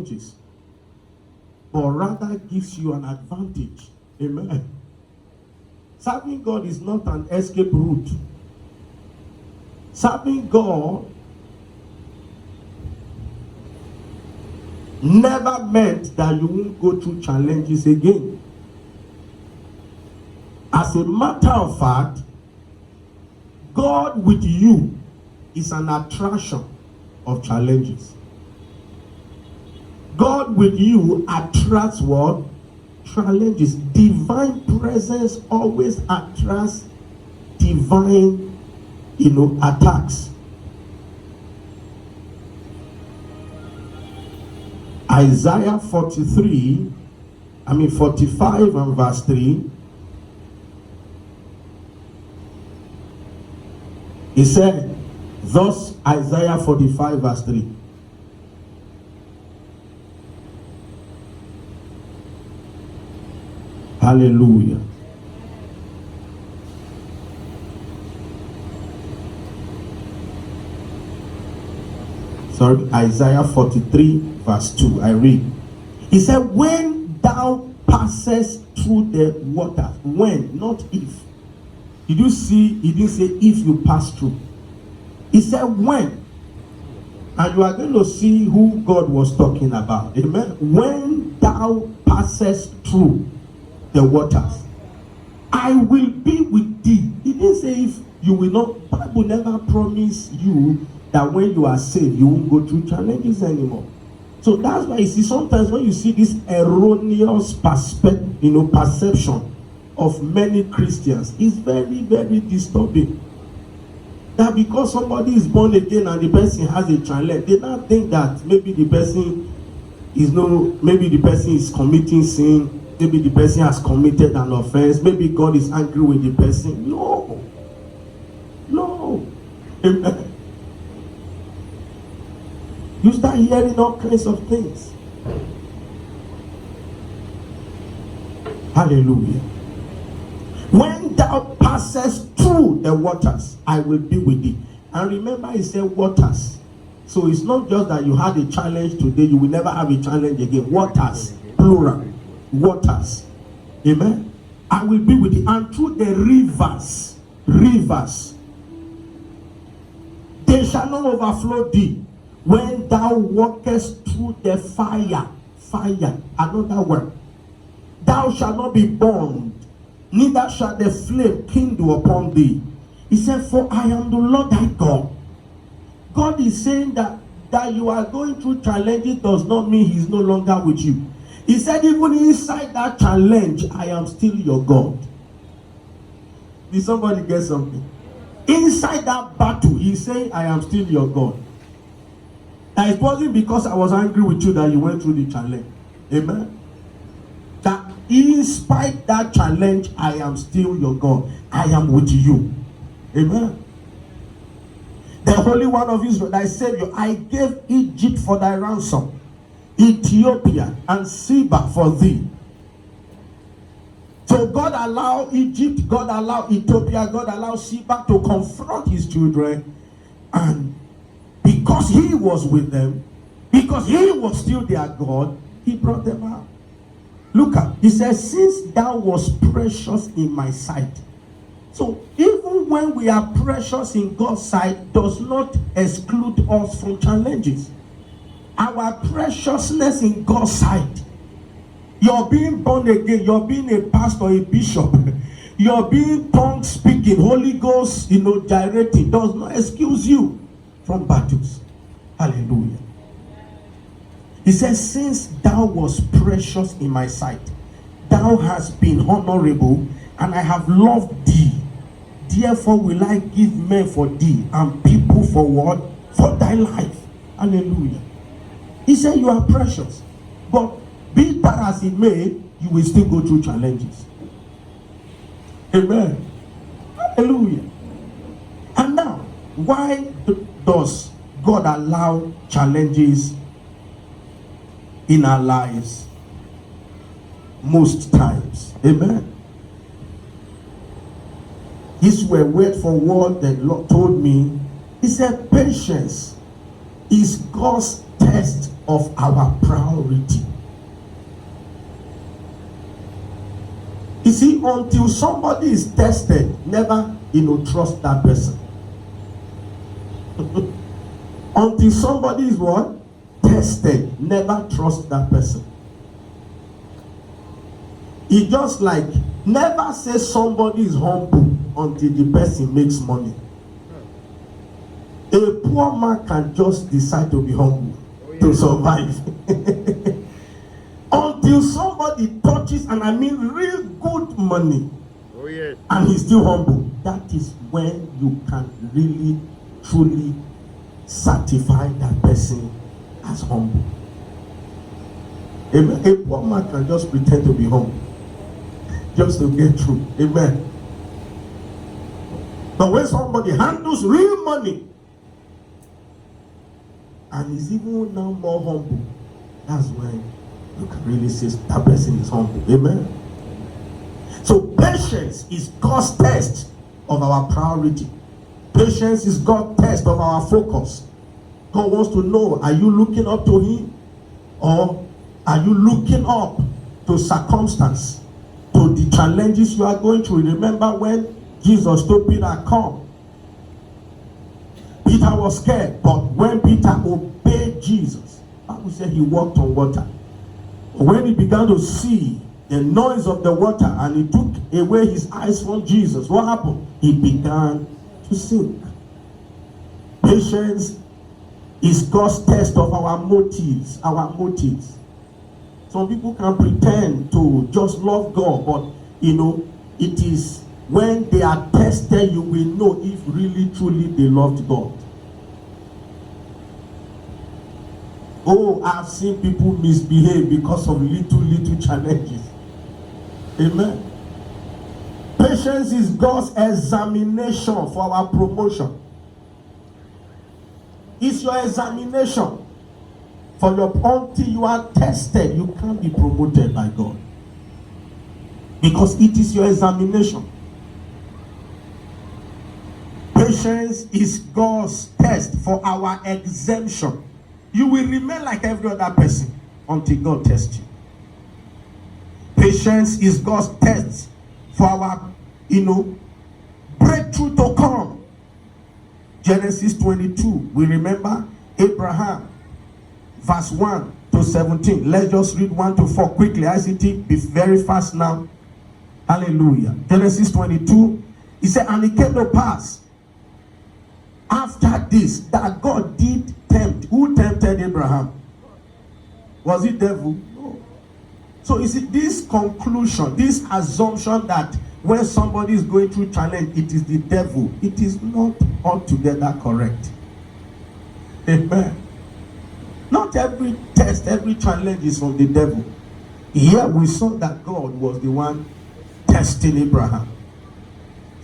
challenges, but rather gives you an advantage. Amen. Serving God is not an escape route. Serving God never meant that you won't go through challenges again. As a matter of fact, God with you is an attraction of challenges. God with you attracts what? Challenges. Divine presence always attracts divine, attacks. Isaiah 45 and verse 3. He said, thus Isaiah 45 verse 3. Hallelujah. Sorry, Isaiah 43 verse 2. I read. He said, when thou passest through the water, when, not if. Did you see? He didn't say if you pass through. He said when. And you are going to see who God was talking about. Amen. When thou passest through the waters, I will be with thee. He didn't say if you will not. Bible never promised you that when you are saved, you won't go through challenges anymore. So that's why you see sometimes when you see this erroneous perception of many Christians, it's very, very disturbing. That because somebody is born again and the person has a challenge, they don't think that maybe the person is committing sin, maybe the person has committed an offense, maybe God is angry with the person. No. Amen. You start hearing all kinds of things. Hallelujah. When thou passest through the waters, I will be with thee. And remember, he said waters. So it's not just that you had a challenge today, you will never have a challenge again. Waters, plural. Waters. Amen. I will be with thee. And through the rivers, they shall not overflow thee. When thou walkest through the fire, another word, thou shalt not be burned, neither shall the flame kindle upon thee. He said, for I am the Lord thy God. God is saying that you are going through challenges does not mean he's no longer with you. He said, even inside that challenge, I am still your God. Did somebody get something? Inside that battle, he's saying, I am still your God. Now, it wasn't because I was angry with you that you went through the challenge. Amen. That in spite that challenge, I am still your God. I am with you. Amen. The Holy One of Israel, thy Savior, I gave Egypt for thy ransom, Ethiopia and Seba for thee. So God allowed Egypt, God allowed Ethiopia, God allowed Seba to confront his children, and because he was with them, because he was still their God, he brought them out. Look at, he says, since thou was precious in my sight. So even when we are precious in God's sight, does not exclude us from challenges. Our preciousness in God's sight, you're being born again, you're being a pastor, a bishop, you're being tongue speaking, Holy Ghost, gyrating, does not excuse you from battles. Hallelujah. He says, since thou was precious in my sight, thou hast been honorable, and I have loved thee. Therefore will I give men for thee, and people for what? For thy life. Hallelujah. He said, you are precious, but be that as it may, you will still go through challenges. Amen. Hallelujah. And now, why does God allow challenges in our lives? Most times. Amen. These were word for word that Lord told me. He said, patience is God's test of our priority. You see, until somebody is tested, never, trust that person. Until somebody is what? Tested, never trust that person. It's just like, never say somebody is humble until the person makes money. A poor man can just decide to be humble to survive. Until somebody touches, and I mean real good money, and he's still humble, that is when you can really, truly certify that person as humble. Amen. A poor man can just pretend to be humble just to get through. Amen. But when somebody handles real money and is even now more humble, that's when you can really say that person is humble. Amen. So patience is God's test of our priority. Patience is God's test of our focus. God wants to know, are you looking up to him, or are you looking up to circumstance, to the challenges you are going through? Remember when Jesus told Peter, come. Peter was scared, but when Peter obeyed Jesus, I would say he walked on water. When he began to see the noise of the water and he took away his eyes from Jesus, what happened? He began to sink. Patience is God's test of our motives. Our motives. Some people can pretend to just love God, but it is when they are tested you will know if really truly they loved God. Oh, I've seen people misbehave because of little challenges. Amen. Patience is God's examination for our promotion. It's your examination for your, until you are tested, you can't be promoted by God. Because it is your examination. Patience is God's test for our exemption. You will remain like every other person until God tests you. Patience is God's test for our, breakthrough to come. Genesis 22, we remember Abraham, verse 1 to 17. Let's just read 1 to 4 quickly. ICT, be very fast now. Hallelujah. Genesis 22, he said, and it came to pass after this that God did tempt. Who tempted Abraham? Was it devil? No. So you see, this conclusion, this assumption that when somebody is going through challenge, it is the devil, it is not altogether correct. Amen. Not every test, every challenge is from the devil. Here we saw that God was the one testing Abraham.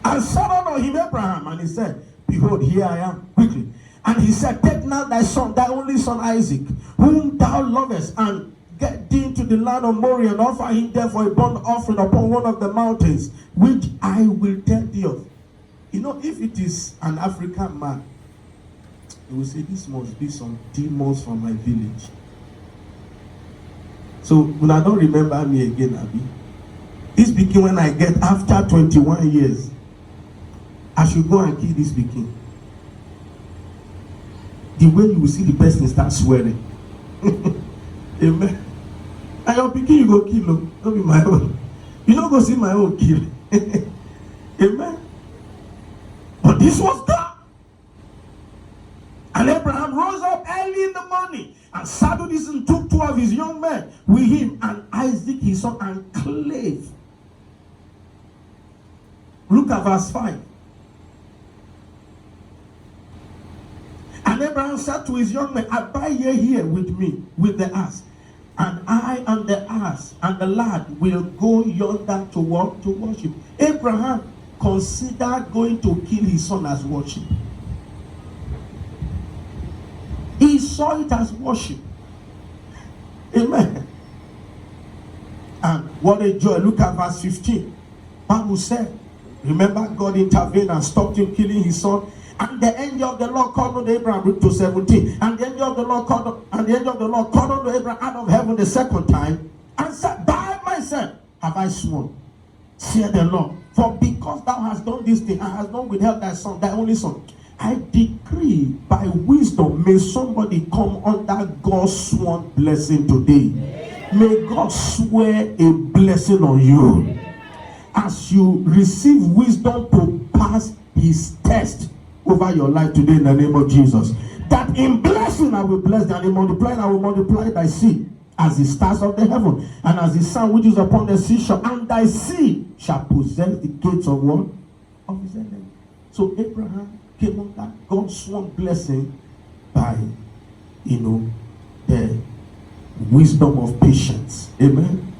And said unto him, Abraham, and he said, behold, here I am, quickly. And he said, take now thy son, thy only son Isaac, whom thou lovest, and get thee into the land of Moriah, and offer him there for a burnt offering upon one of the mountains, which I will tell thee of. If it is an African man, he will say, this must be some demons from my village. So, when I don't remember me again, Abi, this became when I get after 21 years. I should go and kill this Peking. The way you will see the person start swearing. Amen. And your Peking you go kill him. Don't be my own. You don't go see my own kill. Amen. But this was God. And Abraham rose up early in the morning and saddled his and took 2 of his young men with him and Isaac his son and clave. Look at verse 5. And Abraham said to his young men, abide ye here with me, with the ass. And I and the ass and the lad will go yonder to walk to worship. Abraham considered going to kill his son as worship. He saw it as worship. Amen. And what a joy. Look at verse 15. Bible said, remember God intervened and stopped him killing his son. And the angel of the Lord called unto Abraham to 17. And the angel of the Lord called unto Abraham out of heaven the second time, and said, by myself have I sworn, saith the Lord, for because thou hast done this thing, and hast not withheld thy son, thy only son, I decree by wisdom, may somebody come under God's sworn blessing today. May God swear a blessing on you as you receive wisdom to pass his test over your life today in the name of Jesus. That in blessing I will bless thee, and in multiplying I will multiply thy seed as the stars of the heaven, and as the sun which is upon the seashore, and thy seed shall possess the gates of what? Of his enemy. So Abraham came under God's sworn blessing by, the wisdom of patience. Amen.